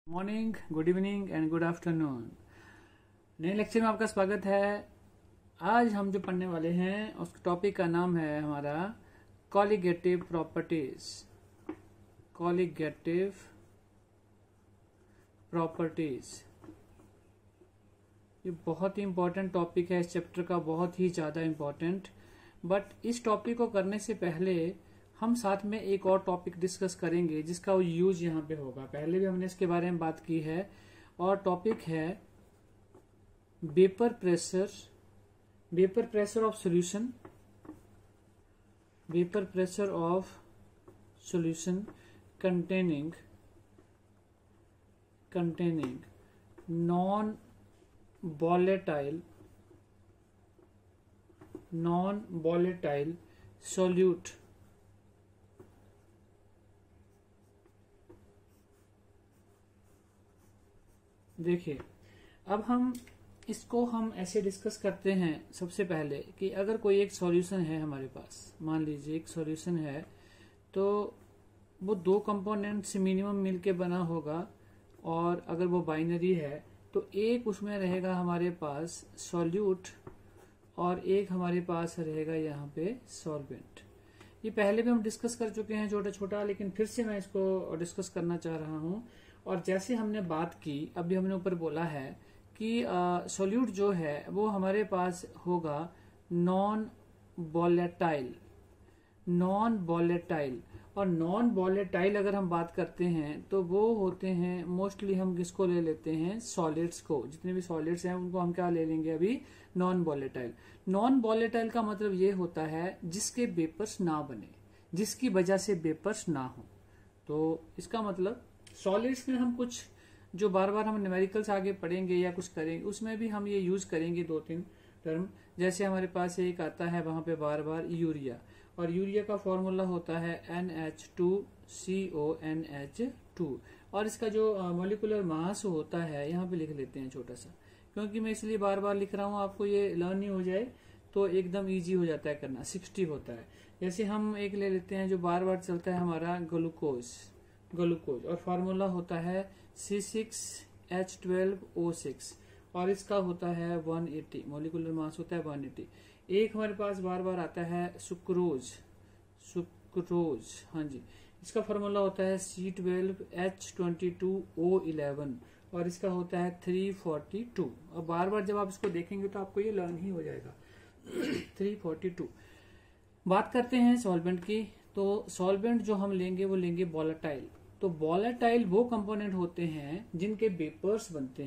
Morning, good evening and good afternoon. नए lecture में आपका स्वागत है। आज हम जो पढ़ने वाले हैं उस टॉपिक का नाम है हमारा कॉलिगेटिव प्रॉपर्टीज। कॉलिगेटिव प्रॉपर्टीज ये बहुत ही इंपॉर्टेंट टॉपिक है इस चैप्टर का, बहुत ही ज्यादा इंपॉर्टेंट। बट इस टॉपिक को करने से पहले हम साथ में एक और टॉपिक डिस्कस करेंगे जिसका वो यूज यहाँ पे होगा। पहले भी हमने इसके बारे में बात की है और टॉपिक है vapour pressure of solution. Vapour pressure of solution containing non volatile solute देखिए, अब हम इसको ऐसे डिस्कस करते हैं। सबसे पहले कि अगर कोई एक सॉल्यूशन है हमारे पास, मान लीजिए एक सॉल्यूशन है, तो वो दो कंपोनेंट से मिनिमम मिलके बना होगा और अगर वो बाइनरी है तो एक उसमें रहेगा हमारे पास सॉल्यूट और एक हमारे पास रहेगा यहाँ पे सॉल्वेंट। ये पहले भी हम डिस्कस कर चुके हैं छोटा छोटा, लेकिन फिर से मैं इसको डिस्कस करना चाह रहा हूँ। और जैसे हमने बात की, अभी हमने ऊपर बोला है कि सॉल्यूट जो है वो हमारे पास होगा नॉन वॉलेटाइल। और नॉन वॉलेटाइल अगर हम बात करते हैं तो वो होते हैं मोस्टली, हम किसको ले लेते हैं, सॉलिड्स को। जितने भी सॉलिड्स हैं उनको हम क्या ले लेंगे अभी, नॉन वॉलेटाइल। नॉन वॉलेटाइल का मतलब ये होता है जिसके वेपर्स ना बने, जिसकी वजह से वेपर्स ना हो। तो इसका मतलब सॉलिड्स में हम कुछ जो बार बार हम न्यूमेरिकल्स आगे पढ़ेंगे या कुछ करेंगे उसमें भी हम ये यूज करेंगे दो तीन टर्म। जैसे हमारे पास एक आता है वहां पे बार बार यूरिया, और यूरिया का फॉर्मूला होता है NH2CONH2। और इसका जो मॉलिक्यूलर मास होता है यहाँ पे लिख लेते हैं छोटा सा, क्योंकि मैं इसलिए बार बार लिख रहा हूँ, आपको ये लर्न ही हो जाए तो एकदम इजी हो जाता है करना। 60 होता है। जैसे हम एक ले लेते हैं जो बार बार चलता है हमारा ग्लूकोज, और फार्मूला होता है C6H12O6 और इसका होता है 180, मॉलिक्यूलर मास होता है 180। एक हमारे पास बार बार आता है सुक्रोज, हाँ जी, इसका फार्मूला होता है C12H22O11 और इसका होता है 342। और बार बार जब आप इसको देखेंगे तो आपको ये लर्न ही हो जाएगा। 342। बात करते हैं सॉल्वेंट की, तो सॉल्वेंट जो हम लेंगे वो लेंगे वॉलेटाइल। तो वॉलेटाइल वो कंपोनेंट होते हैं जिनके वेपर्स बनते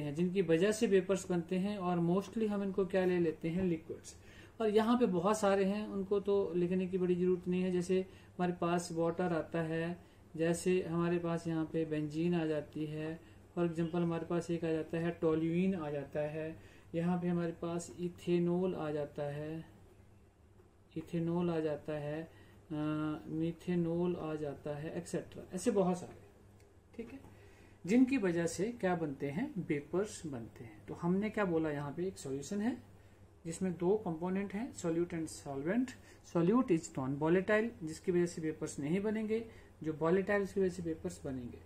हैं, जिनकी वजह से वेपर्स बनते हैं, और मोस्टली हम इनको क्या ले लेते हैं, लिक्विड्स। और यहाँ पे बहुत सारे हैं, उनको तो लिखने की बड़ी जरूरत नहीं है। जैसे हमारे पास वाटर आता है, जैसे हमारे पास यहाँ पे बेंजीन आ जाती है, फॉर एग्जाम्पल हमारे पास एक आ जाता है टोल्यूइन आ जाता है, यहाँ पे हमारे पास इथेनॉल आ जाता है, मीथेनॉल आ जाता है, एक्सेट्रा। ऐसे बहुत सारे, ठीक है, जिनकी वजह से क्या बनते हैं, वेपर्स बनते हैं। तो हमने क्या बोला, यहाँ पे एक सॉल्यूशन है जिसमें दो कंपोनेंट हैं, solute and solvent. Solute is non volatile, जिसकी वजह से वेपर्स नहीं बनेंगे, जो वॉलेटाइल उसकी वजह से वेपर्स बनेंगे।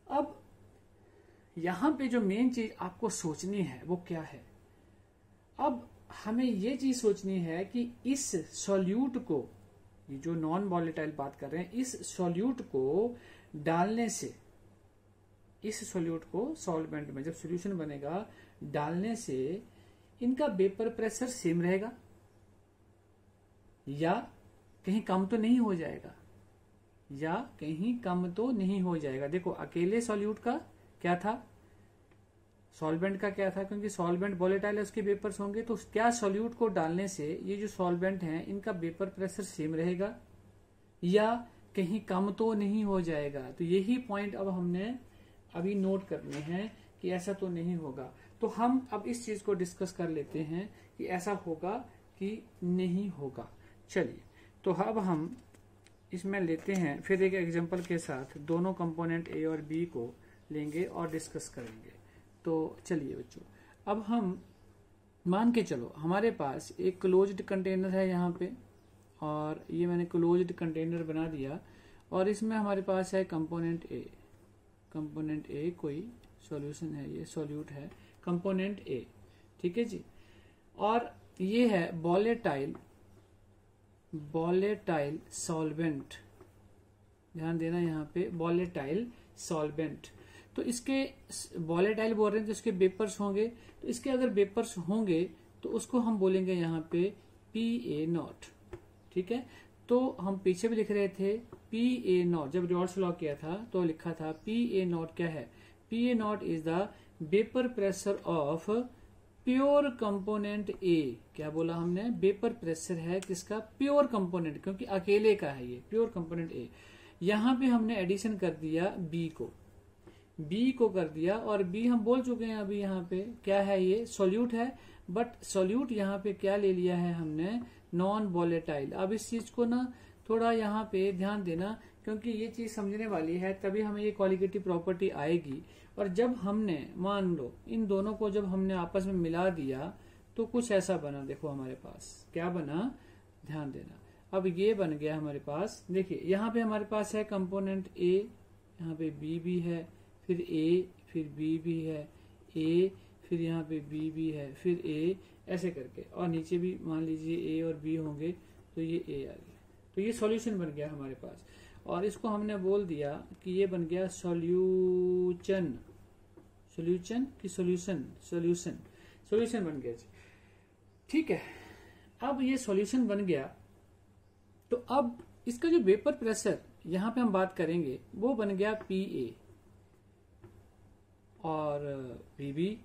अब यहाँ पे जो मेन चीज आपको सोचनी है वो क्या है, अब हमें ये चीज सोचनी है कि इस सॉल्यूट को, ये जो नॉन वॉलेटाइल बात कर रहे हैं, इस सॉल्यूट को डालने से, इस सॉल्यूट को सॉल्वेंट में जब सॉल्यूशन बनेगा डालने से इनका वेपर प्रेशर सेम रहेगा या कहीं कम तो नहीं हो जाएगा, देखो अकेले सॉल्यूट का क्या था, सॉल्वेंट का क्या था, क्योंकि सॉल्वेंट वॉलेटाइल है उसके वेपर्स होंगे। तो क्या सॉल्यूट को डालने से ये जो सॉल्वेंट हैं इनका वेपर प्रेशर सेम रहेगा या कहीं कम तो नहीं हो जाएगा। तो यही पॉइंट अब हमने अभी नोट करने हैं कि ऐसा तो नहीं होगा। तो हम अब इस चीज को डिस्कस कर लेते हैं कि ऐसा होगा कि नहीं होगा। चलिए, तो अब हम इसमें लेते हैं फिर एक एग्जांपल के साथ, दोनों कंपोनेंट ए और बी को लेंगे और डिस्कस करेंगे। तो चलिए बच्चों, अब हम मान के चलो हमारे पास एक क्लोज्ड कंटेनर है यहाँ पे, और ये मैंने क्लोज्ड कंटेनर बना दिया और इसमें हमारे पास है कंपोनेंट ए। कंपोनेंट ए कोई सॉल्यूशन है, ये सॉल्यूट है कंपोनेंट ए, ठीक है जी। और ये है वोलेटाइल सॉल्वेंट, ध्यान देना यहाँ पे वोलेटाइल सॉल्वेंट। तो इसके वोलेटाइल बोल रहे हैं तो इसके वेपर्स होंगे, तो इसके अगर वेपर्स होंगे तो उसको हम बोलेंगे यहाँ पे PA0, ठीक है। तो हम पीछे भी लिख रहे थे PA0, जब रॉल्स लॉ किया था तो लिखा था PA0 क्या है, PA0 is the vapour pressure of pure component ए। क्या बोला हमने, वेपर प्रेशर है किसका, प्योर कंपोनेंट, क्योंकि अकेले का है ये प्योर कंपोनेंट ए। यहां पे हमने एडिशन कर दिया बी को कर दिया, और बी हम बोल चुके हैं अभी यहाँ पे क्या है, ये सॉल्यूट है, बट सॉल्यूट यहाँ पे क्या ले लिया है हमने, नॉन वोलेटाइल। अब इस चीज को ना थोड़ा यहाँ पे ध्यान देना, क्योंकि ये चीज समझने वाली है, तभी हमें ये क्वालिटेटिव प्रॉपर्टी आएगी। और जब हमने मान लो इन दोनों को जब हमने आपस में मिला दिया तो कुछ ऐसा बना, देखो हमारे पास क्या बना, ध्यान देना। अब ये बन गया हमारे पास, देखिए यहाँ पे हमारे पास है कंपोनेंट ए, यहाँ पे बी भी है, फिर ए, फिर बी भी है, ए, फिर यहाँ पे बी भी है, फिर ए, ऐसे करके, और नीचे भी मान लीजिए ए और बी होंगे, तो ये ए आ गया। तो ये सॉल्यूशन बन गया हमारे पास, और इसको हमने बोल दिया कि ये बन गया सॉल्यूशन की सॉल्यूशन बन गया जी, ठीक है। अब ये सॉल्यूशन बन गया, तो अब इसका जो वेपर प्रेशर यहां पे हम बात करेंगे वो बन गया PA, और PB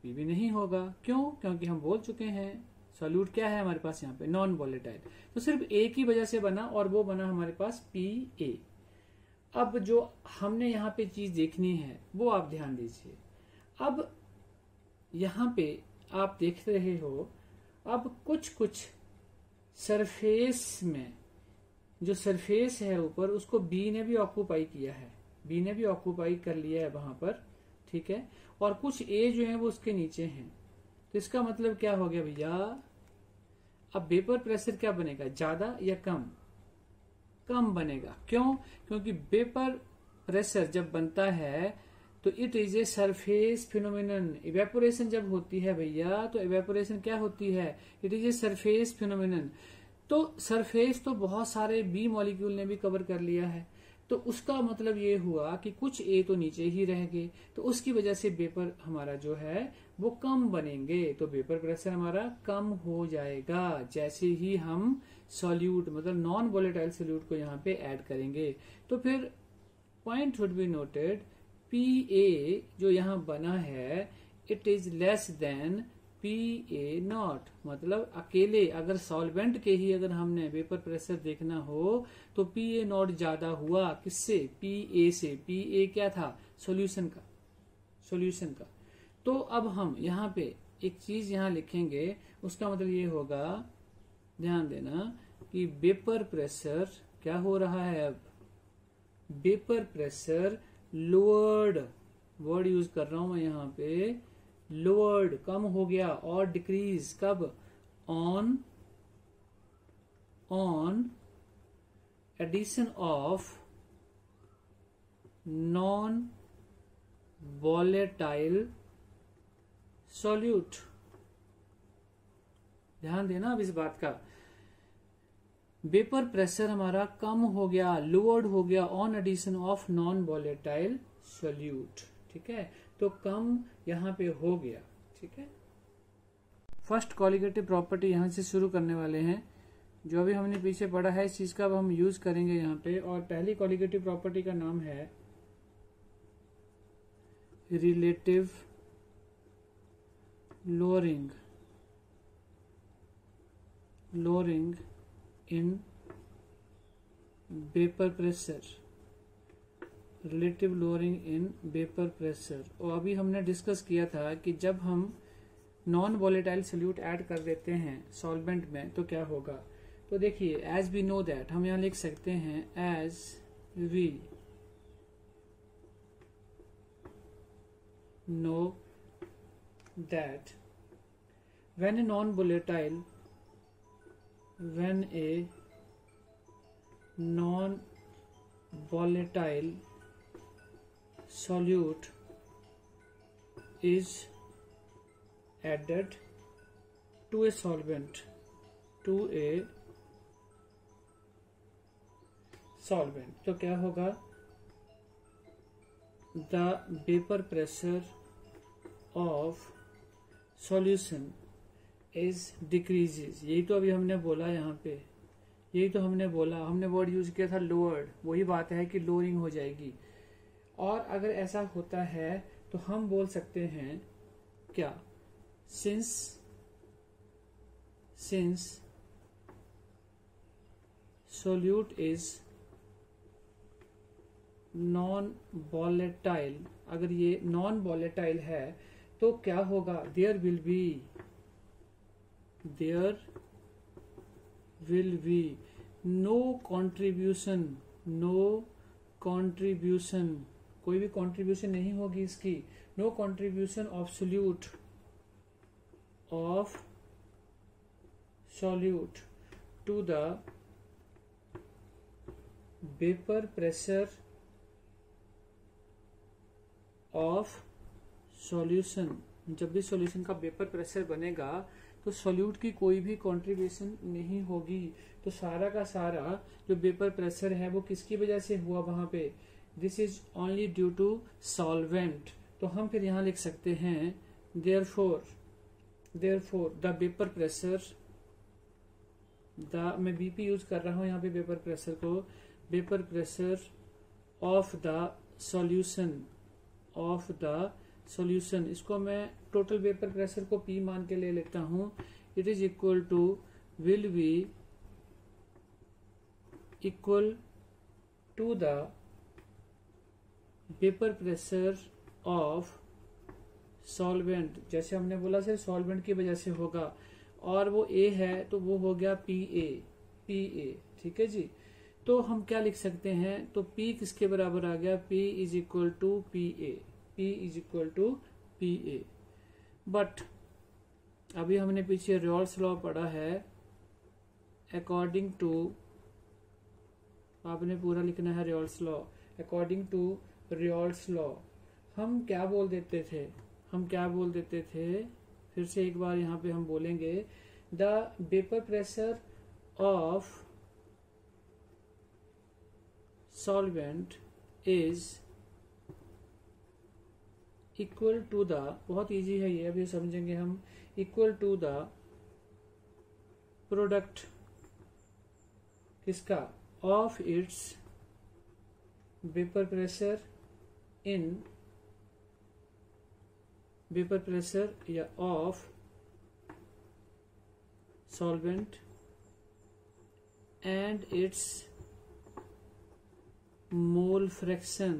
नहीं होगा, क्यों, क्योंकि हम बोल चुके हैं सॉल्यूट क्या है हमारे पास यहाँ पे, नॉन वोलेटाइल। तो सिर्फ ए की वजह से बना, और वो बना हमारे पास PA। अब जो हमने यहाँ पे चीज देखनी है वो आप ध्यान दीजिए। अब यहाँ पे आप देख रहे हो, अब कुछ सरफेस में जो सरफेस है ऊपर, उसको बी ने भी ऑक्यूपाई किया है, बी ने भी ऑक्यूपाई कर लिया है वहां पर, ठीक है। और कुछ ए जो है वो उसके नीचे हैं, तो इसका मतलब क्या हो गया भैया, अब वेपर प्रेशर क्या बनेगा, ज्यादा या कम बनेगा। क्यों, क्योंकि वेपर प्रेशर जब बनता है तो it is a surface phenomenon. Evaporation जब होती है भैया, तो इवेपोरेशन क्या होती है, it is a surface phenomenon. तो सरफेस तो बहुत सारे बी मॉलिक्यूल ने भी कवर कर लिया है, तो उसका मतलब ये हुआ कि कुछ ए तो नीचे ही रह गए, तो उसकी वजह से वेपर हमारा जो है वो कम बनेंगे, तो वेपर प्रेशर हमारा कम हो जाएगा जैसे ही हम सॉल्यूट मतलब नॉन वोलेटाइल सॉल्यूट को यहाँ पे ऐड करेंगे। तो फिर point should be noted, PA जो यहाँ बना है it is less than PA0, मतलब अकेले अगर सॉल्वेंट के ही अगर हमने वेपर प्रेशर देखना हो तो PA0 ज्यादा हुआ, किससे, PA से। PA क्या था, सॉल्यूशन का। तो अब हम यहाँ पे एक चीज यहाँ लिखेंगे, उसका मतलब ये होगा, ध्यान देना कि वेपर प्रेशर क्या हो रहा है, अब vapour pressure lowered, word use कर रहा हूं मैं यहाँ पे, लोअर्ड कम हो गया, और डिक्रीज कब, on addition of non volatile solute. ध्यान देना अब इस बात का, वेपर प्रेशर हमारा कम हो गया, लोअर्ड हो गया on addition of non volatile solute, ठीक है। तो कम यहाँ पे हो गया, ठीक है। फर्स्ट कॉलिगेटिव प्रॉपर्टी यहाँ से शुरू करने वाले हैं, जो अभी हमने पीछे पढ़ा है इस चीज का अब हम यूज करेंगे यहाँ पे। और पहली कॉलिगेटिव प्रॉपर्टी का नाम है relative lowering in vapour pressure, relative lowering in vapour pressure. और अभी हमने डिस्कस किया था कि जब हम नॉन वोलेटाइल सॉल्यूट ऐड कर देते हैं सॉल्वेंट में तो क्या होगा। तो देखिए, एज वी नो दैट, हम यहां लिख सकते हैं as we know that when a non-volatile volatile solute is added to a solvent, तो क्या होगा, the vapor pressure of solution is decreases। यही तो अभी हमने बोला यहाँ पे, यही तो हमने बोला, हमने वर्ड यूज किया था लोअर्ड, वही बात है कि लोअरिंग हो जाएगी। और अगर ऐसा होता है तो हम बोल सकते हैं क्या, since solute is non volatile, अगर ये नॉन वॉलेटाइल है तो क्या होगा, there will be no contribution, कोई भी कॉन्ट्रीब्यूशन नहीं होगी इसकी, no contribution of solute to the vapor pressure of solution. जब भी सॉल्यूशन का वेपर प्रेशर बनेगा तो सॉल्यूट की कोई भी कंट्रीब्यूशन नहीं होगी, तो सारा का सारा जो वेपर प्रेशर है वो किसकी वजह से हुआ वहां पे, this is only due to solvent. तो हम फिर यहां लिख सकते हैं देयरफॉर द वेपर प्रेशर, मैं बीपी यूज कर रहा हूं यहाँ पे वेपर प्रेशर को, vapour pressure of the solution, इसको मैं टोटल वेपर प्रेशर को पी मान के ले लेता हूं, it is equal to will be equal to the vapour pressure of solvent. जैसे हमने बोला सिर्फ सॉल्वेंट की वजह से होगा, और वो ए है तो वो हो गया पी ए, ठीक है जी। तो हम क्या लिख सकते हैं, तो P किसके बराबर आ गया, P is equal to P A. But अभी हमने पीछे रेयॉल्स लॉ पढ़ा है, अकॉर्डिंग टू, आपने पूरा लिखना है रेयॉल्स law, according to Raoult's law हम क्या बोल देते थे, फिर से एक बार यहाँ पे हम बोलेंगे, the vapour pressure of solvent is equal to the, बहुत इजी है ये, अभी समझेंगे हम, इक्वल टू द प्रोडक्ट किसका, of its vapour pressure in, vapour pressure या of solvent and its mole fraction,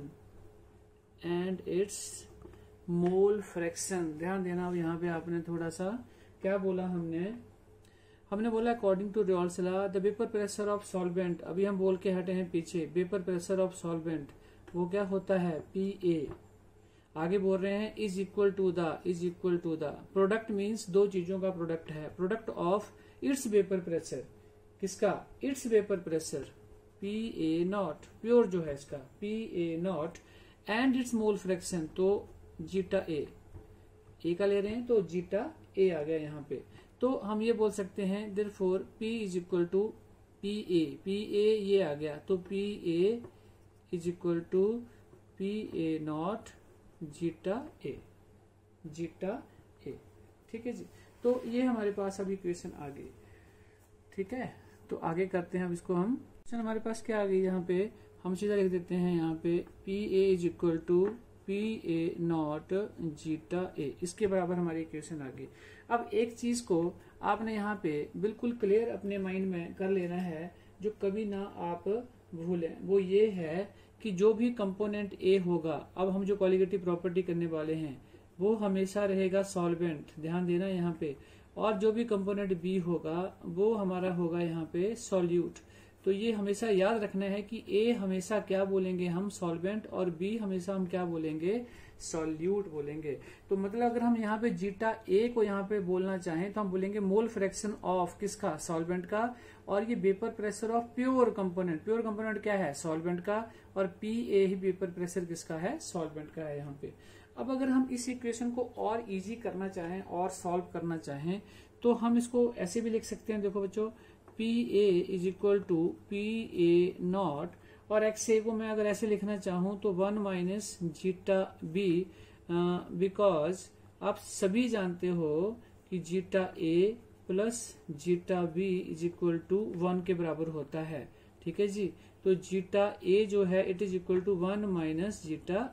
ध्यान देना। अब यहाँ पे आपने थोड़ा सा क्या बोला, हमने बोला according to Raoult's law the vapour pressure of solvent, अभी हम बोल के हटे हैं पीछे, वेपर प्रेशर ऑफ सॉल्वेंट वो क्या होता है, PA। आगे बोल रहे हैं is equal to the product, means दो चीजों का प्रोडक्ट है, product of its vapour pressure, किसका, its vapour pressure PA naught, pure जो है इसका PA naught, and its mole fraction, तो जीटा ए का ले रहे हैं तो जीटा ए आ गया यहाँ पे। तो हम ये बोल सकते हैं therefore P is equal to PA ये आ गया, तो PA is equal to PA naught zeta A, ठीक है जी। तो ये हमारे पास अभी इक्वेशन आ गई, ठीक है। तो आगे करते हैं अब इसको हम, क्वेश्चन हमारे पास क्या आ गई, यहाँ पे हम सीधा लिख देते हैं, यहाँ पे PA is equal to PA naught zeta A, इसके बराबर हमारी इक्वेशन आ गई। अब एक चीज को आपने यहाँ पे बिल्कुल क्लियर अपने माइंड में कर लेना है, जो कभी ना आप भूलें, वो ये है कि जो भी कंपोनेंट ए होगा, अब हम जो कॉलिगेटिव प्रॉपर्टी करने वाले हैं वो हमेशा रहेगा सॉल्वेंट, ध्यान देना यहाँ पे, और जो भी कंपोनेंट बी होगा वो हमारा होगा यहाँ पे सॉल्यूट। तो ये हमेशा याद रखना है कि ए हमेशा क्या बोलेंगे हम, सॉल्वेंट, और बी हमेशा हम क्या बोलेंगे, सॉल्यूट बोलेंगे। तो मतलब अगर हम यहाँ पे जीटा ए को यहाँ पे बोलना चाहें तो हम बोलेंगे मोल फ्रैक्शन ऑफ किसका, सॉल्वेंट का, और ये vapour pressure of pure component, pure component क्या है, सॉल्वेंट का, और P A he vapour pressure किसका है, सॉल्वेंट का है यहाँ पे। अब अगर हम इस इक्वेशन को और इजी करना चाहें और सॉल्व करना चाहें तो हम इसको ऐसे भी लिख सकते हैं। देखो बच्चों, P A is equal to P A not, और एक्स ए को मैं अगर ऐसे लिखना चाहूं तो 1 माइनस जीटा बी, बिकॉज आप सभी जानते हो कि zeta A plus zeta B is equal to 1 के बराबर होता है। ठीक है जी, तो जीटा ए जो है it is equal to 1 minus zeta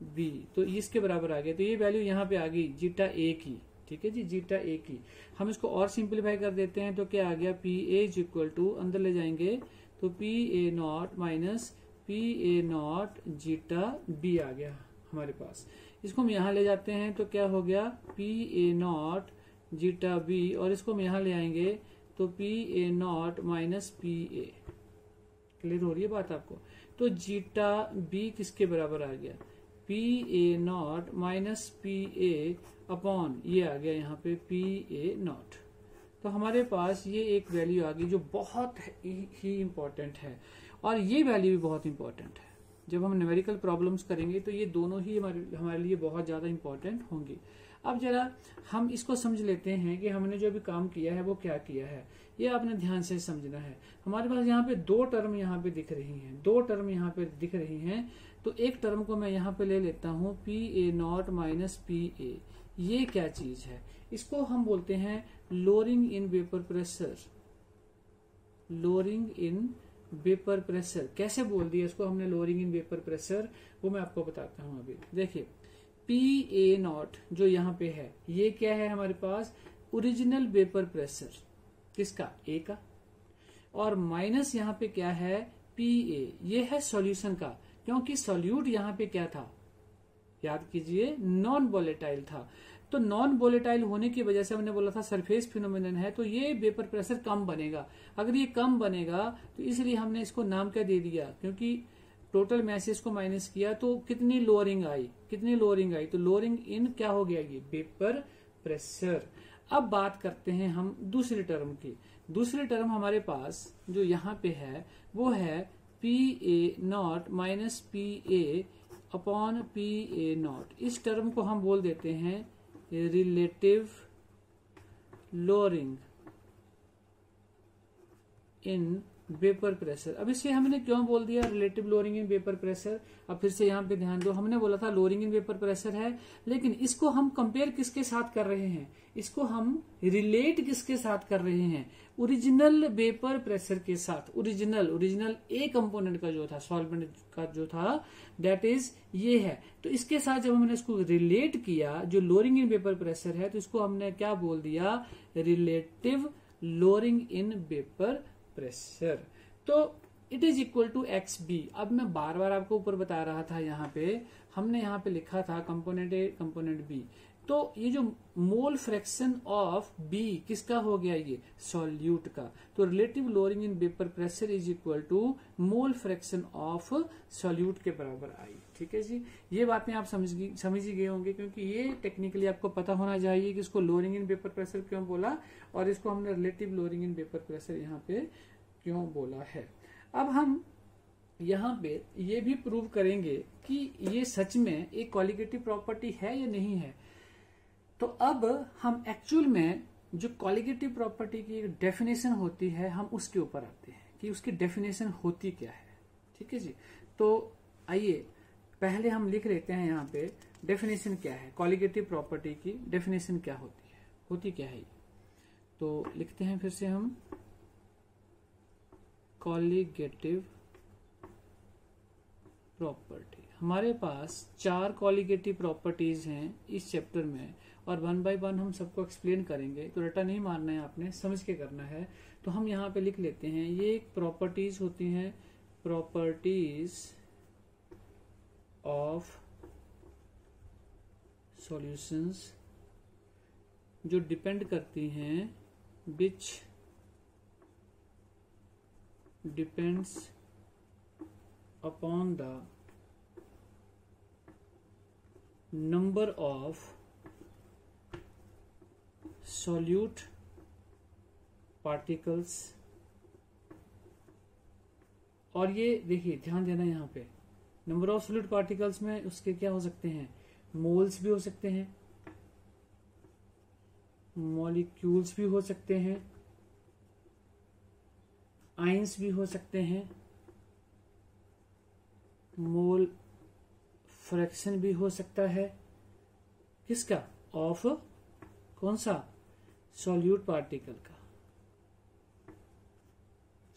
B, तो इसके बराबर आ गया। तो ये वैल्यू यहाँ पे आ गई जीटा ए की। ठीक है जी, जीटा ए की। हम इसको और सिंप्लीफाई कर देते हैं तो क्या आ गया, P A is equal to, अंदर ले जाएंगे तो P A not minus P A not zeta B आ गया हमारे पास। इसको हम यहाँ ले जाते हैं तो क्या हो गया, P A not zeta B, और इसको हम यहाँ ले आएंगे तो P A not minus P A. Clear हो रही है बात आपको? तो जीटा बी किसके बराबर आ गया, P A not minus P A upon ये आ गया यहाँ पे पी ए नॉट। तो हमारे पास ये एक वैल्यू आ गई जो बहुत ही इंपॉर्टेंट है, और ये वैल्यू भी बहुत इंपॉर्टेंट है। जब हम न्यूमेरिकल प्रॉब्लम्स करेंगे तो ये दोनों ही हमारे लिए बहुत ज्यादा इंपॉर्टेंट होंगी। अब जरा हम इसको समझ लेते हैं कि हमने जो भी काम किया है वो क्या किया है, ये आपने ध्यान से समझना है। हमारे पास यहाँ पे दो टर्म यहाँ पे दिख रही हैं, दो टर्म यहाँ पे दिख रही हैं। तो एक टर्म को मैं यहाँ पे ले लेता हूँ P A not minus P ए। ये क्या चीज है, इसको हम बोलते हैं lowering in vapour pressure. Lowering in vapour pressure कैसे बोल दिया इसको हमने, लोअरिंग इन वेपर प्रेशर, वो मैं आपको बताता हूँ अभी। देखिए पी ए नॉट जो यहाँ पे है ये क्या है हमारे पास, ओरिजिनल वेपर प्रेशर किसका, ए का, और माइनस यहाँ पे क्या है पी ए, ये है सॉल्यूशन का, क्योंकि सॉल्यूट यहाँ पे क्या था, याद कीजिए नॉन वोलेटाइल था। तो नॉन वोलेटाइल होने की वजह से हमने बोला था सरफेस फिनोमिनन है, तो ये वेपर प्रेशर कम बनेगा। अगर ये कम बनेगा तो इसलिए हमने इसको नाम क्या दे दिया, क्योंकि टोटल मैसेज को माइनस किया तो कितनी लोअरिंग आई, कितनी लोअरिंग आई, तो लोअरिंग इन क्या हो गया, ये वेपर प्रेशर। अब बात करते हैं हम दूसरी टर्म की। दूसरी टर्म हमारे पास जो यहाँ पे है वो है P A not minus P A upon P A not. इस टर्म को हम बोल देते हैं relative lowering in vapour pressure. अब इसे हमने क्यों बोल दिया relative lowering in vapour pressure, अब फिर से यहाँ पे ध्यान दो, हमने बोला था लोअरिंग इन वेपर प्रेशर है, लेकिन इसको हम कंपेयर किसके साथ कर रहे हैं, इसको हम रिलेट किसके साथ कर रहे हैं, ओरिजिनल वेपर प्रेशर के साथ। ओरिजिनल ए कंपोनेंट का जो था, सॉल्वेंट का जो था, दैट इज ये है। तो इसके साथ जब हमने इसको रिलेट किया जो लोअरिंग इन वेपर प्रेशर है, तो इसको हमने क्या बोल दिया, relative lowering in vapour pressure. तो it is equal to X B. अब मैं बार बार आपको ऊपर बता रहा था, यहाँ पे हमने यहाँ पे लिखा था कंपोनेंट ए कंपोनेंट बी, तो ये जो मोल फ्रैक्शन ऑफ बी किसका हो गया, ये सॉल्यूट का। तो relative lowering in vapour pressure is equal to mole fraction of solute के बराबर आई। ठीक है जी, ये बातें आप समझ ही गए होंगे, क्योंकि ये टेक्निकली आपको पता होना चाहिए कि इसको लोअरिंग इन वेपर प्रेशर क्यों बोला और इसको हमने relative lowering in vapour pressure यहाँ पे क्यों बोला है। अब हम यहाँ पे ये भी प्रूव करेंगे कि ये सच में एक क्वालिटेटिव प्रॉपर्टी है या नहीं है। तो अब हम एक्चुअल में जो क्वालिटेटिव प्रॉपर्टी की डेफिनेशन होती है, हम उसके ऊपर आते हैं कि उसकी डेफिनेशन होती क्या है। ठीक है जी, तो आइए पहले हम लिख लेते हैं यहाँ पे डेफिनेशन क्या है, क्वालिटेटिव प्रॉपर्टी की डेफिनेशन क्या होती क्या है। तो लिखते हैं फिर से हम कॉलिगेटिव प्रॉपर्टी। हमारे पास 4 कॉलिगेटिव प्रॉपर्टीज हैं इस चैप्टर में, और 1 बाय 1 हम सबको एक्सप्लेन करेंगे, तो रटा नहीं मारना है, आपने समझ के करना है। तो हम यहाँ पे लिख लेते हैं, ये प्रॉपर्टीज होती हैं, प्रॉपर्टीज ऑफ सॉल्यूशंस, जो डिपेंड करती हैं, which depends upon the number of solute particles, और ये देखिए ध्यान देना यहाँ पे नंबर ऑफ सोल्यूट पार्टिकल्स में उसके क्या हो सकते हैं, मोल्स भी हो सकते हैं, मॉलिक्यूल्स भी हो सकते हैं, आइंस भी हो सकते हैं, मोल फ्रैक्शन भी हो सकता है, किसका, ऑफ कौन सा, सोल्यूट पार्टिकल का,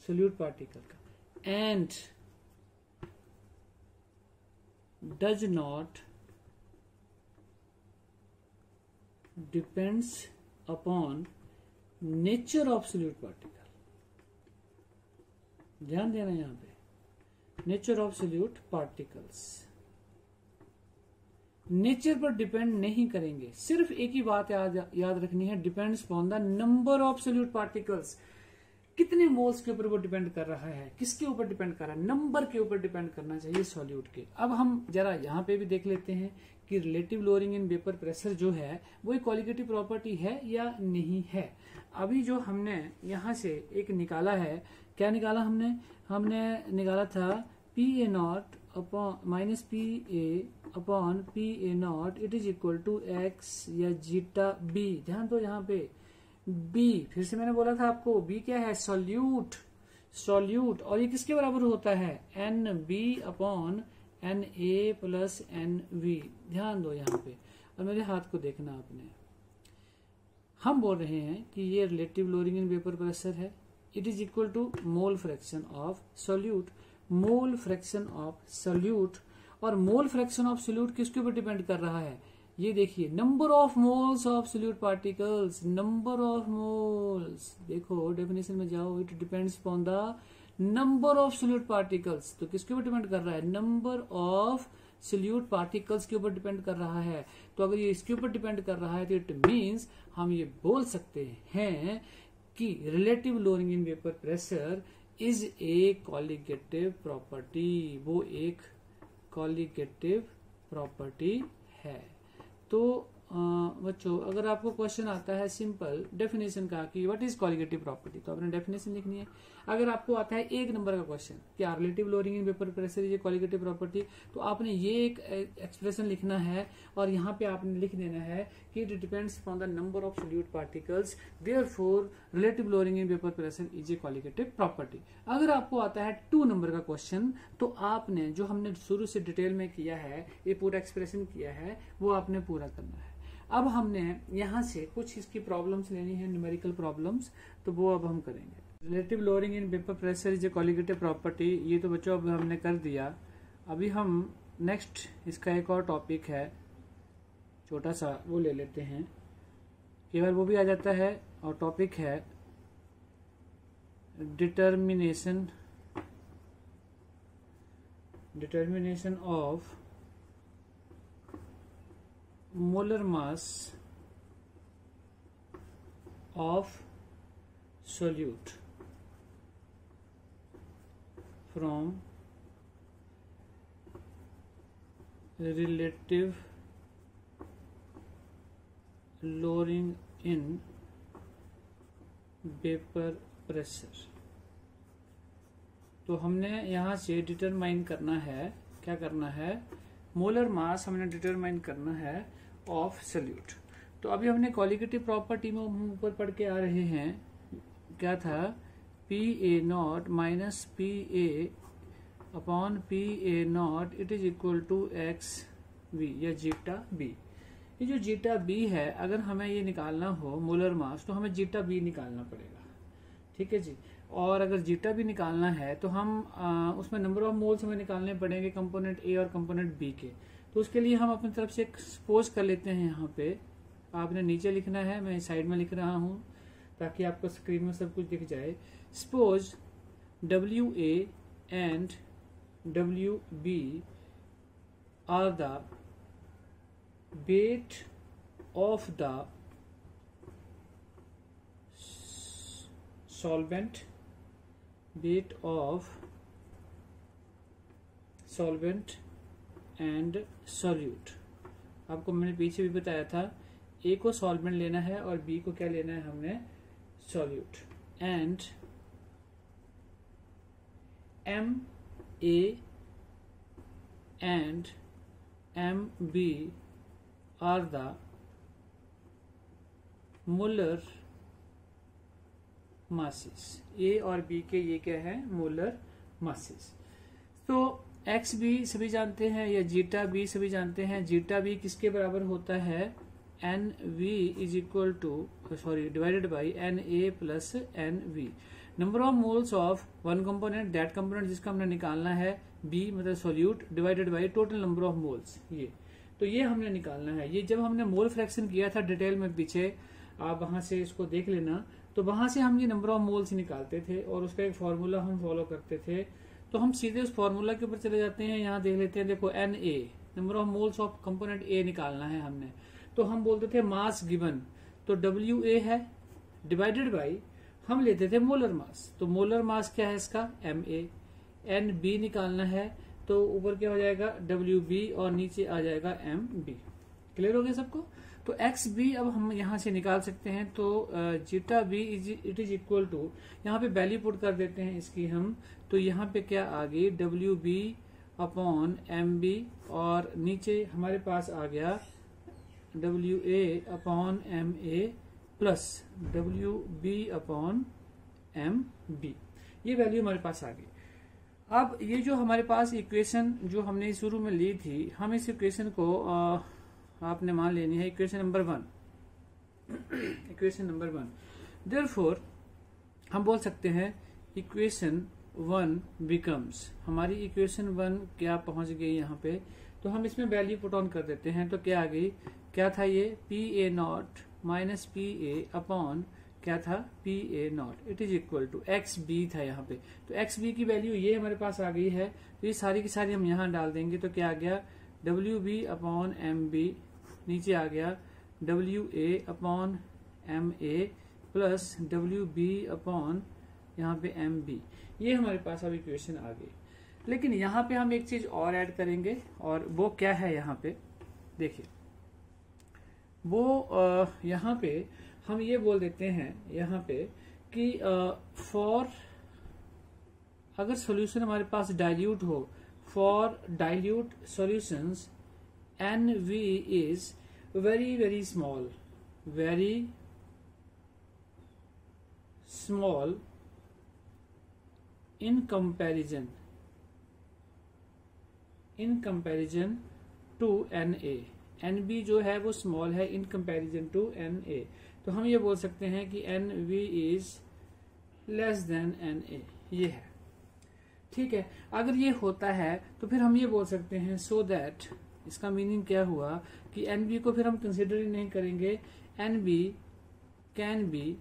सोल्यूट पार्टिकल का, and does not depends upon nature of solute particle. ध्यान देना यहां पे, nature of solute particles nature पर डिपेंड नहीं करेंगे। सिर्फ एक ही बात याद रखनी है, depends upon the number of solute particles. कितने मोल्स के ऊपर वो डिपेंड कर रहा है, किसके ऊपर डिपेंड कर रहा है, नंबर के ऊपर डिपेंड करना चाहिए सॉल्यूट के। अब हम जरा यहाँ पे भी देख लेते हैं कि relative lowering in vapour pressure जो है वो एक क्वालिटेटिव प्रॉपर्टी है या नहीं है। अभी जो हमने यहाँ से एक निकाला है, क्या निकाला हमने निकाला था P A not upon minus P A upon P A not it is equal to X या जीटा बी। ध्यान दो यहाँ पे बी, फिर से मैंने बोला था आपको बी क्या है, सॉल्यूट, सॉल्यूट, और ये किसके बराबर होता है, N B upon N A plus N V. ध्यान दो यहाँ पे, और मेरे हाथ को देखना आपने। हम बोल रहे हैं कि ये relative lowering in vapour pressure है, it is equal to mole fraction of solute, mole fraction of solute. और मोल फ्रैक्शन ऑफ सॉल्यूट किसके ऊपर डिपेंड कर रहा है, ये देखिए number of moles of solute particles, number of moles. देखो डेफिनेशन में जाओ, it depends upon the number of solute particles. तो किसके ऊपर डिपेंड कर रहा है, नंबर ऑफ सोल्यूट पार्टिकल्स के ऊपर डिपेंड कर रहा है। तो अगर ये इसके ऊपर डिपेंड कर रहा है तो इट मीन्स हम ये बोल सकते हैं कि relative lowering in vapour pressure is a colligative property, वो एक कॉलिगेटिव प्रॉपर्टी है। तो बच्चों अगर आपको क्वेश्चन आता है सिंपल डेफिनेशन का कि व्हाट इज कॉलिगेटिव प्रॉपर्टी, तो आपने डेफिनेशन लिखनी है। अगर आपको आता है एक नंबर का क्वेश्चन कि relative lowering in vapour pressure is colligative property, तो आपने ये एक एक्सप्रेशन लिखना है और यहाँ पे आपने लिख देना है कि it depends upon the number of solute particles, therefore relative lowering in vapour pressure is a colligative property. अगर आपको आता है 2 नंबर का क्वेश्चन, तो आपने जो हमने शुरू से डिटेल में किया है, ये पूरा एक्सप्रेशन किया है, वो आपने पूरा करना है। अब हमने यहाँ से कुछ इसकी प्रॉब्लम्स लेनी है, न्यूमेरिकल प्रॉब्लम्स, तो वो अब हम करेंगे। Relative lowering in vapour pressure is a colligative property, ये तो बच्चों अब हमने कर दिया। अभी हम नेक्स्ट इसका एक और टॉपिक है छोटा सा, वो ले लेते हैं, केवल वो भी आ जाता है, और टॉपिक है determination of molar mass of solute from relative lowering in vapor pressure। तो हमने यहाँ से डिटरमाइन करना है, क्या करना है, मोलर मास हमने डिटरमाइन करना है ऑफ सोल्यूट। तो अभी हमने कॉलिगेटिव प्रॉपर्टी में ऊपर पढ़ के आ रहे हैं, क्या था, P A not minus P A upon P A not it is equal to X V या जीटा बी। ये जो जीटा बी है, अगर हमें ये निकालना हो मोलर मास, तो हमें जीटा बी निकालना पड़ेगा, ठीक है जी। और अगर जीटा बी निकालना है तो हम उसमें नंबर ऑफ मोल्स हमें निकालने पड़ेंगे कंपोनेंट ए और कंपोनेंट बी के। तो उसके लिए हम अपनी तरफ से एक सपोज कर लेते हैं। यहाँ पे आपने नीचे लिखना है, मैं साइड में लिख रहा हूँ ताकि आपको स्क्रीन में सब कुछ दिख जाए। Suppose W A and W B are the weight of the solvent, weight of solvent and solute आपको मैंने पीछे भी बताया था, ए को सॉल्वेंट लेना है और बी को क्या लेना है हमने, solute. And M A and M B are the molar masses. A और बी के ये क्या है, मोलर मासेस। तो एक्स बी सभी जानते हैं, या जीटा बी सभी जानते हैं। जीटा बी किसके बराबर होता है, N V is equal to divided by N A plus N V. Number of moles of one component, that component जिसका हमने निकालना है, बी मतलब solute, divided by total number of moles. ये तो ये हमने निकालना है। ये जब हमने मोल फ्रैक्शन किया था डिटेल में पीछे, आप वहां से इसको देख लेना, तो वहां से हम ये नंबर ऑफ मोल्स निकालते थे और उसका एक फॉर्मूला हम फॉलो करते थे। तो हम सीधे उस फॉर्मूला के ऊपर चले जाते हैं। यहाँ देख लेते हैं, देखो N A, number of moles of component A निकालना है हमने। तो हम बोलते थे मास गिवन, तो डब्ल्यू ए है, डिवाइडेड बाई हम लेते थे मोलर मास। तो मोलर मास क्या है इसका, एम ए। एन बी निकालना है, तो ऊपर क्या हो जाएगा, डब्ल्यू बी, और नीचे आ जाएगा एम बी। क्लियर हो गया सबको। तो एक्स बी अब हम यहां से निकाल सकते हैं। तो zeta B it is equal to, यहाँ पे वैल्यू पुट कर देते हैं इसकी हम। तो यहाँ पे क्या आ गई, W B upon M B, और नीचे हमारे पास आ गया W A upon M A plus W B upon M B. ये वैल्यू हमारे पास आ गई। अब ये जो हमारे पास इक्वेशन जो हमने शुरू में ली थी, हम इस इक्वेशन को आपने मान लेनी है equation number 1। Equation number 1, therefore हम बोल सकते हैं इक्वेशन 1 बिकम्स, हमारी इक्वेशन 1 क्या पहुंच गई यहाँ पे। तो हम इसमें वैल्यू पुट ऑन कर देते हैं। तो क्या आ गई, क्या था ये, P A not minus P A upon क्या था, P A not, it is equal to X B था यहाँ पे। तो एक्स बी की वैल्यू ये हमारे पास आ गई है। तो ये सारी की सारी हम यहाँ डाल देंगे। तो क्या आ गया, W B upon M B, नीचे आ गया W A upon M A plus W B upon यहाँ पे एम बी। ये हमारे पास अब इक्वेशन आ गई। लेकिन यहाँ पे हम एक चीज और ऐड करेंगे, और वो क्या है, यहाँ पे देखिए, वो यहाँ पे हम ये बोल देते हैं यहाँ पे कि फॉर, अगर सॉल्यूशन हमारे पास डाइल्यूट हो, for dilute solutions N V is very very small, very small in comparison to NA। NB जो है वो स्मॉल है in comparison to NA। तो हम ये बोल सकते हैं कि NV is less than NA, ये है। ठीक है, अगर ये होता है तो फिर हम ये बोल सकते हैं so that, इसका मीनिंग क्या हुआ कि NB को फिर हम कंसिडर ही नहीं करेंगे, NB कैन बी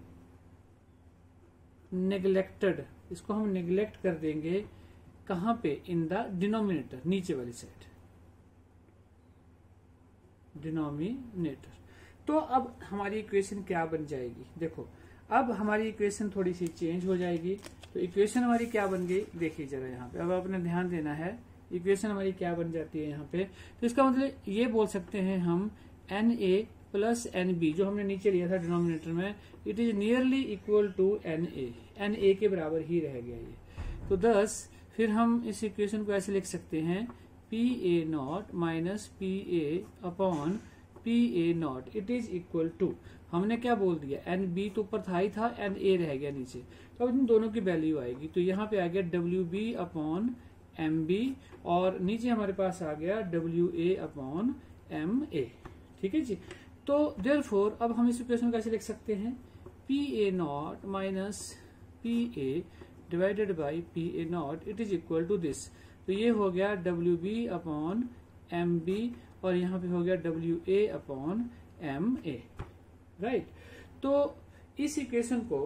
नेग्लेक्टेड, इसको हम नेग्लेक्ट कर देंगे। कहां पे, इन द डिनोमिनेटर, नीचे वाली साइड, डिनोमिनेटर। तो अब हमारी इक्वेशन क्या बन जाएगी, देखो अब हमारी इक्वेशन थोड़ी सी चेंज हो जाएगी। तो इक्वेशन हमारी क्या बन गई, देखिए जरा यहाँ पे, अब आपने ध्यान देना है इक्वेशन हमारी क्या बन जाती है यहाँ पे। तो इसका मतलब ये बोल सकते हैं हम N A plus N B, जो हमने नीचे लिया था डिनोमिनेटर में, it is nearly equal to N A के बराबर ही रह गया ये। तो thus फिर हम इस इक्वेशन को ऐसे लिख सकते हैं, P A not minus P A upon P A not, it is equal to, हमने क्या बोल दिया, एन बी तो ऊपर था ही था, एन ए रह गया नीचे। तो अब इन दोनों की वैल्यू आएगी। तो यहाँ पे आ गया W B upon M B, और नीचे हमारे पास आ गया W A upon M A. ठीक है जी। तो देयरफॉर अब हम इस इक्वेशन को ऐसे लिख सकते हैं, P A not minus P A divided by P A not, it is equal to this. तो ये हो गया W B upon M B, और यहाँ पे हो गया W A upon M A, right. तो इस इक्वेशन को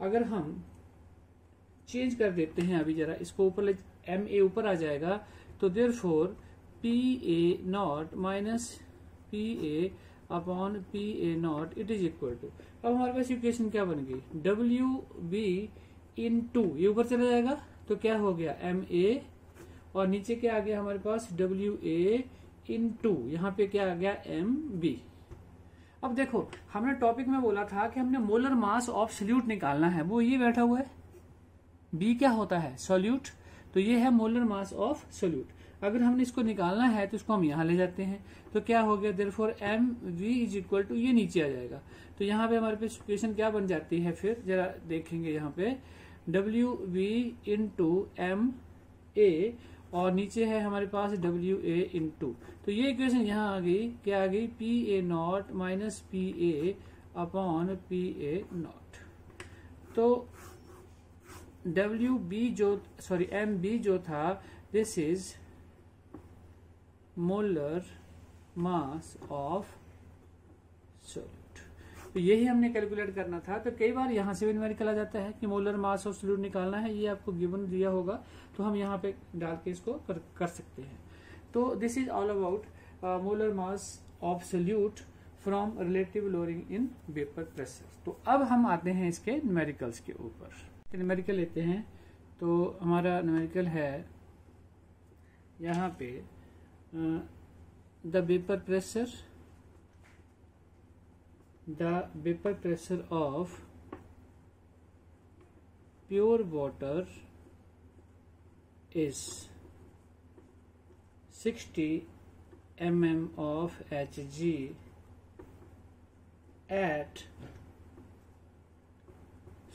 अगर हम चेंज कर देते हैं, अभी जरा इसको ऊपर, एम ए ऊपर आ जाएगा। तो therefore P A not minus P A upon P A not, it is equal to, अब हमारे पास इक्वेशन क्या बन गई, डब्ल्यू बी इन टू, ये ऊपर चला जाएगा। तो क्या हो गया, एम ए, और नीचे क्या आ गया हमारे पास, डब्ल्यू ए इनटू यहाँ पे क्या आ गया MB। अब देखो हमने टॉपिक में बोला था कि हमने मोलर मास ऑफ सॉल्यूट निकालना है, वो ये बैठा हुआ है, B क्या होता है सॉल्यूट, तो ये है मोलर मास ऑफ सॉल्यूट। अगर हमने इसको निकालना है तो इसको हम यहाँ ले जाते हैं, तो क्या हो गया therefore MV is equal to, ये नीचे आ जाएगा, तो यहाँ पे हमारे पास इक्वेशन क्या बन जाती है, फिर जरा देखेंगे यहाँ पे WV इंटू MA और नीचे है हमारे पास WA इंटू, तो ये इक्वेशन यहाँ आ गई, क्या आ गई PA not minus PA upon PA not. तो MB जो था this is molar mass of solute, तो यही हमने कैलकुलेट करना था। तो कई बार यहाँ से भी न्यूमेरिकल आ जाता है कि मोलर मास ऑफ सॉल्यूट निकालना है, ये आपको गिवन दिया होगा तो हम यहाँ पे डाल के इसको कर सकते हैं। तो this is all about molar mass of solute from relative lowering in vapour pressure. तो अब हम आते हैं इसके न्यूमेरिकल्स के ऊपर, न्यूमेरिकल लेते हैं। तो हमारा न्यूमेरिकल है यहाँ पे the vapour pressure of pure water is 60 mm of Hg at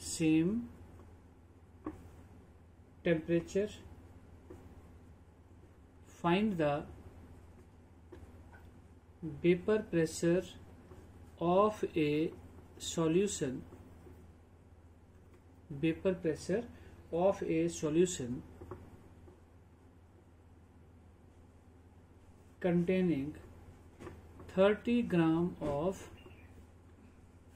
same temperature. Find the vapor pressure of a solution. Vapor pressure of a solution containing 30 gram of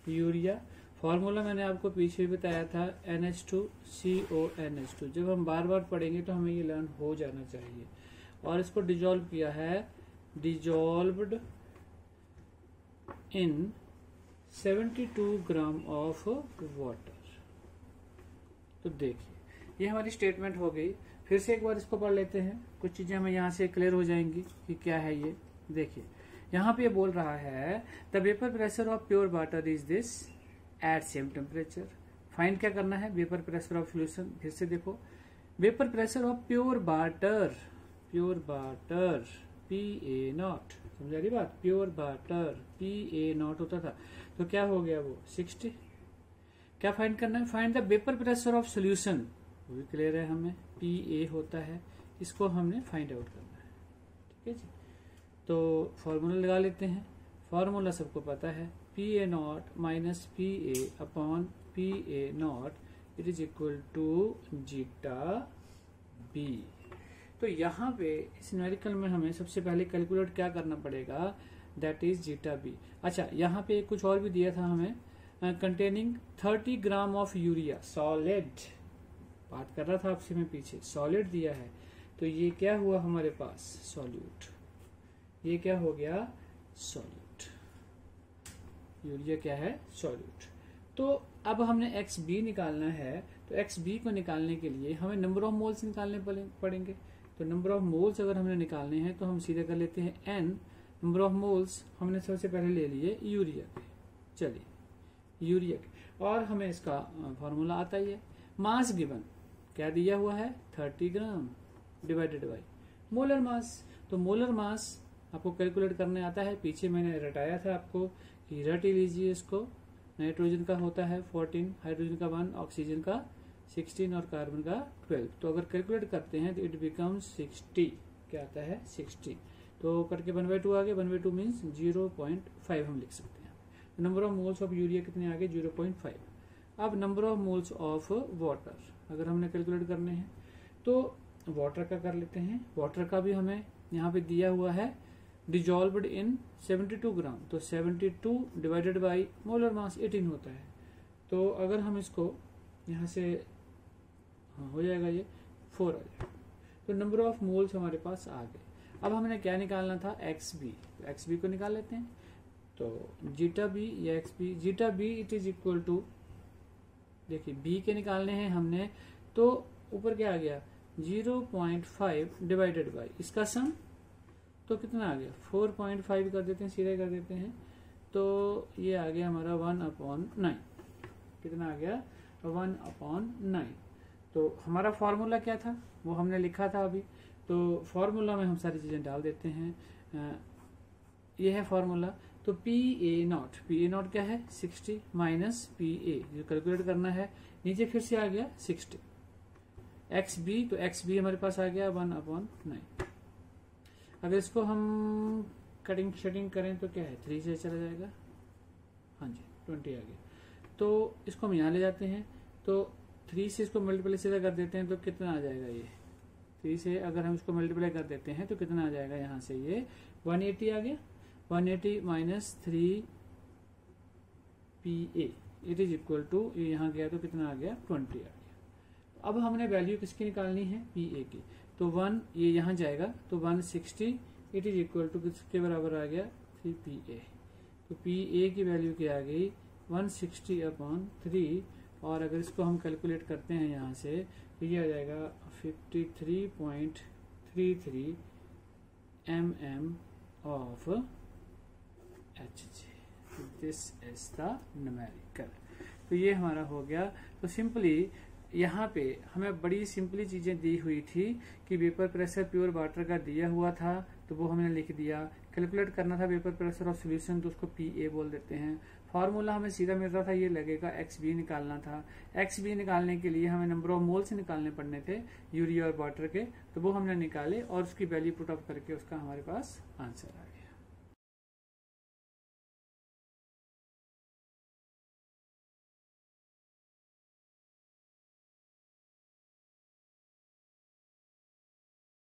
urea. Formula मैंने आपको पीछे बताया था NH2CONH2, जब हम बार बार पढ़ेंगे तो हमें ये लर्न हो जाना चाहिए। और इसको डिजोल्व किया है, dissolved in 72 gram of water. तो देखिए ये हमारी स्टेटमेंट हो गई। फिर से एक बार इसको पढ़ लेते हैं, कुछ चीजें हमें यहाँ से क्लियर हो जाएंगी कि क्या है ये। देखिए यहाँ पे ये बोल रहा है the vapour pressure of pure water is this eight same temperature. Find क्या करना है, वेपर प्रेशर ऑफ सॉल्यूशन। फिर से देखो vapour pressure of pure water PA not, समझा रही बात, प्योर वाटर PA नॉट होता था, तो क्या हो गया वो 60। क्या फाइंड करना है, find the vapour pressure of solution, वो भी क्लियर है हमें, PA होता है, इसको हमने फाइंड आउट करना है। ठीक है जी, तो फॉर्मूला लगा लेते हैं। फॉर्मूला सबको पता है, PA not minus PA upon PA not it is equal to zeta B। तो यहाँ पे इस न्यूमेरिकल में हमें सबसे पहले कैलकुलेट क्या करना पड़ेगा, दैट इज जीटा B। अच्छा यहाँ पे कुछ और भी दिया था हमें, containing 30 gram of urea, solid बात कर रहा था आपसे मैं पीछे, सॉलिड दिया है, तो ये क्या हुआ हमारे पास सॉल्यूट, ये क्या हो गया सॉल्यूट, यूरिया क्या है सॉल्यूट। तो अब हमने XB निकालना है, तो XB को निकालने के लिए हमें नंबर ऑफ मोल्स निकालने पड़ेंगे। तो नंबर ऑफ मोल्स अगर हमने निकालने हैं तो हम सीधे कर लेते हैं N, नंबर ऑफ मोल्स हमने सबसे पहले ले लिए यूरिया के, चलिए यूरिया के, और हमें इसका फॉर्मूला आता ही है। मास गिवन क्या दिया हुआ है 30 gram divided by molar mass. तो मोलर मास आपको कैलकुलेट करने आता है, पीछे मैंने रटाया था आपको कि रट लीजिए इसको। नाइट्रोजन का होता है 14, हाइड्रोजन का 1, ऑक्सीजन का 16 और कार्बन का 12। तो अगर कैलकुलेट करते हैं तो इट बिकम्स 60, क्या आता है 60। तो करके 1/2 आ गया, 1/2 मीन्स 0.5 हम लिख सकते हैं। Number of moles of urea कितने आ गए 0.5। अब number of moles of water अगर हमने कैलकुलेट करने हैं तो वाटर का कर लेते हैं। वाटर का भी हमें यहाँ पे दिया हुआ है डिजॉल्व्ड इन 72 ग्राम, तो 72 डिवाइडेड बाई मोलर मास 18 होता है। तो अगर हम इसको यहाँ से हो जाएगा ये 4 आ जाएगा, तो नंबर ऑफ मोल्स हमारे पास आ गए। अब हमने क्या निकालना था XB, तो XB को निकाल लेते हैं। तो जीटा B या XB, zeta B it is equal to, देखिए B के निकालने हैं हमने, तो ऊपर क्या आ गया 0.5 डिवाइडेड बाई इसका सम तो कितना आ गया 4.5 कर देते हैं, सीधे कर देते हैं, तो ये आ गया हमारा 1/9। कितना आ गया 1/9। तो हमारा फॉर्मूला क्या था वो हमने लिखा था अभी, तो फॉर्मूला में हम सारी चीजें डाल देते हैं। ये है फॉर्मूला। तो PA0 क्या है 60 माइनस PA जो कैलकुलेट करना है, नीचे फिर से आ गया 60। XB तो XB हमारे पास आ गया 1/9। अगर इसको हम कटिंग शटिंग करें तो क्या है 3 से चला जाएगा, हाँ जी 20 आ गया। तो इसको हम यहाँ ले जाते हैं, तो 3 से इसको मल्टीप्लाई सीधा कर देते हैं तो कितना आ जाएगा, ये 3 से अगर हम इसको मल्टीप्लाई कर देते हैं तो कितना आ जाएगा, यहाँ से ये 180 आ गया। 180 minus 3 PA it is equal to, ये यहाँ गया तो कितना आ गया 20 आ गया। अब हमने वैल्यू किसकी निकालनी है PA की, तो 1 ये यहाँ जाएगा तो 160 इट इज इक्वल टू किसके बराबर आ गया 3 PA। तो PA की वैल्यू क्या आ गई 160/3, और अगर इसको हम कैलकुलेट करते हैं यहाँ से तो ये आ जाएगा 53.33 mm of Hg। This is the numerical. तो ये हमारा हो गया। तो सिंपली यहाँ पे हमें बड़ी सिंपली चीजें दी हुई थी कि वेपर प्रेशर प्योर वाटर का दिया हुआ था तो वो हमने लिख दिया, कैलकुलेट करना था वेपर प्रेशर ऑफ सॉल्यूशन तो उसको PA बोल देते हैं। फॉर्मूला हमें सीधा मिल रहा था, ये लगेगा XB निकालना था। XB निकालने के लिए हमें नंबर ऑफ मोल्स निकालने पड़ने थे यूरिया और वाटर के, तो वो हमने निकाले और उसकी वैल्यू पुट अप करके उसका हमारे पास आंसर आया।